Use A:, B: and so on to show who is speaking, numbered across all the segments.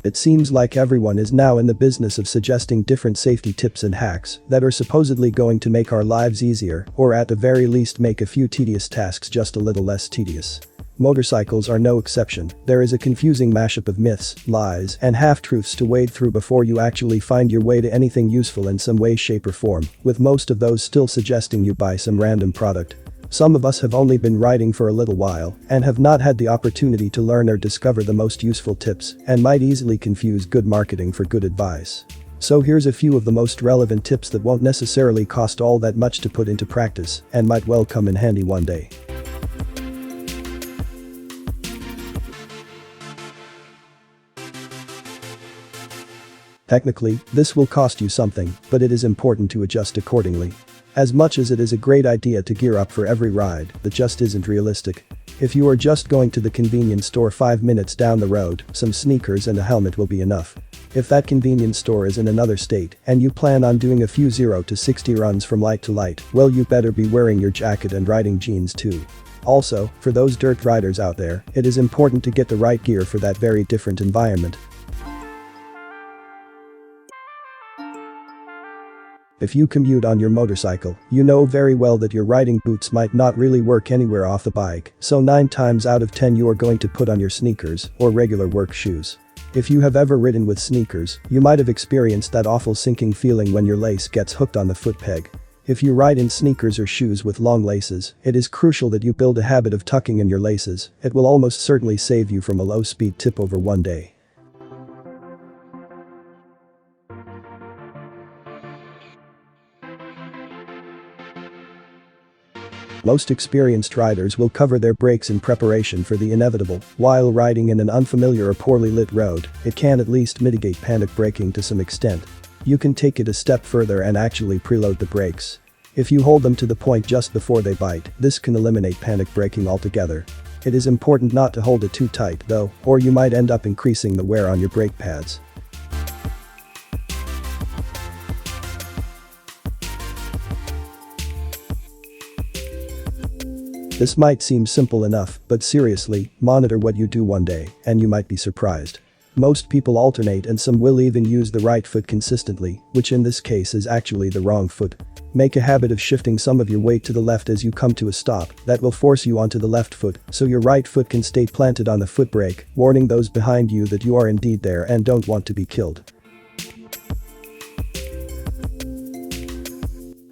A: It seems like everyone is now in the business of suggesting different safety tips and hacks that are supposedly going to make our lives easier or at the very least make a few tedious tasks just a little less tedious. Motorcycles are no exception. There is a confusing mashup of myths, lies, and half-truths to wade through before you actually find your way to anything useful in some way, shape or form, with most of those still suggesting you buy some random product. Some of us have only been riding for a little while and have not had the opportunity to learn or discover the most useful tips and might easily confuse good marketing for good advice. So here's a few of the most relevant tips that won't necessarily cost all that much to put into practice and might well come in handy one day. Technically, this will cost you something, but it is important to adjust accordingly. As much as it is a great idea to gear up for every ride, that just isn't realistic. If you are just going to the convenience store 5 minutes down the road, some sneakers and a helmet will be enough. If that convenience store is in another state and you plan on doing a few 0 to 60 runs from light to light, well, you better be wearing your jacket and riding jeans too. Also, for those dirt riders out there, it is important to get the right gear for that very different environment. If you commute on your motorcycle, you know very well that your riding boots might not really work anywhere off the bike, so 9 times out of 10 you are going to put on your sneakers or regular work shoes. If you have ever ridden with sneakers, you might have experienced that awful sinking feeling when your lace gets hooked on the foot peg. If you ride in sneakers or shoes with long laces, it is crucial that you build a habit of tucking in your laces. It will almost certainly save you from a low-speed tip over one day. Most experienced riders will cover their brakes in preparation for the inevitable. While riding in an unfamiliar or poorly lit road, it can at least mitigate panic braking to some extent. You can take it a step further and actually preload the brakes. If you hold them to the point just before they bite, this can eliminate panic braking altogether. It is important not to hold it too tight though, or you might end up increasing the wear on your brake pads. This might seem simple enough, but seriously, monitor what you do one day, and you might be surprised. Most people alternate and some will even use the right foot consistently, which in this case is actually the wrong foot. Make a habit of shifting some of your weight to the left as you come to a stop. That will force you onto the left foot, so your right foot can stay planted on the foot brake, warning those behind you that you are indeed there and don't want to be killed.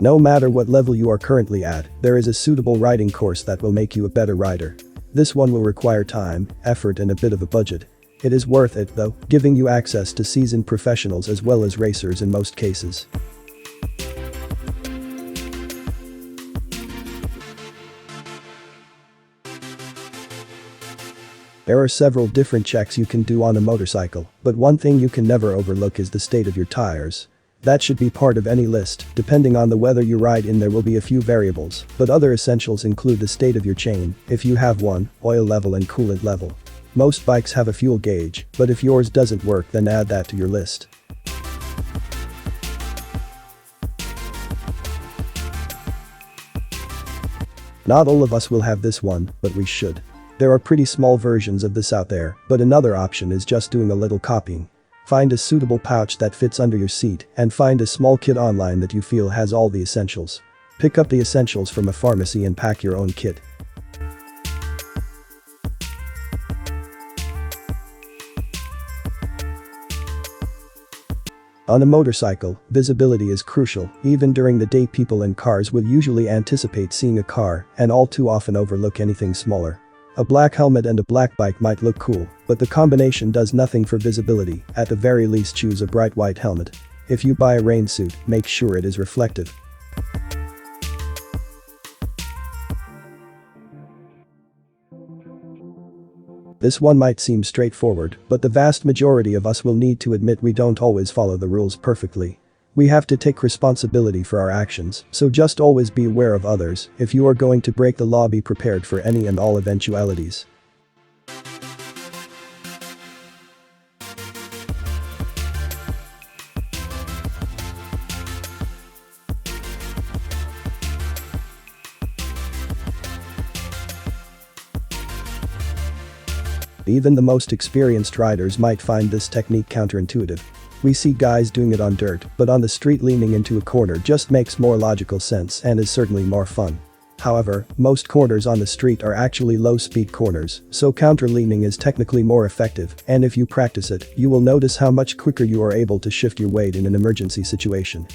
A: No matter what level you are currently at, there is a suitable riding course that will make you a better rider. This one will require time, effort and a bit of a budget. It is worth it though, giving you access to seasoned professionals as well as racers in most cases. There are several different checks you can do on a motorcycle, but one thing you can never overlook is the state of your tires. That should be part of any list. Depending on the weather you ride in, there will be a few variables, but other essentials include the state of your chain, if you have one, oil level and coolant level. Most bikes have a fuel gauge, but if yours doesn't work, then add that to your list. Not all of us will have this one, but we should. There are pretty small versions of this out there, but another option is just doing a little copying. Find a suitable pouch that fits under your seat and find a small kit online that you feel has all the essentials. Pick up the essentials from a pharmacy and pack your own kit. On a motorcycle, visibility is crucial. Even during the day, people in cars will usually anticipate seeing a car and all too often overlook anything smaller. A black helmet and a black bike might look cool, but the combination does nothing for visibility. At the very least, choose a bright white helmet. If you buy a rain suit, make sure it is reflective. This one might seem straightforward, but the vast majority of us will need to admit we don't always follow the rules perfectly. We have to take responsibility for our actions, so just always be aware of others. If you are going to break the law, be prepared for any and all eventualities. Even the most experienced riders might find this technique counterintuitive. We see guys doing it on dirt, but on the street leaning into a corner just makes more logical sense and is certainly more fun. However, most corners on the street are actually low-speed corners, so counter-leaning is technically more effective, and if you practice it, you will notice how much quicker you are able to shift your weight in an emergency situation.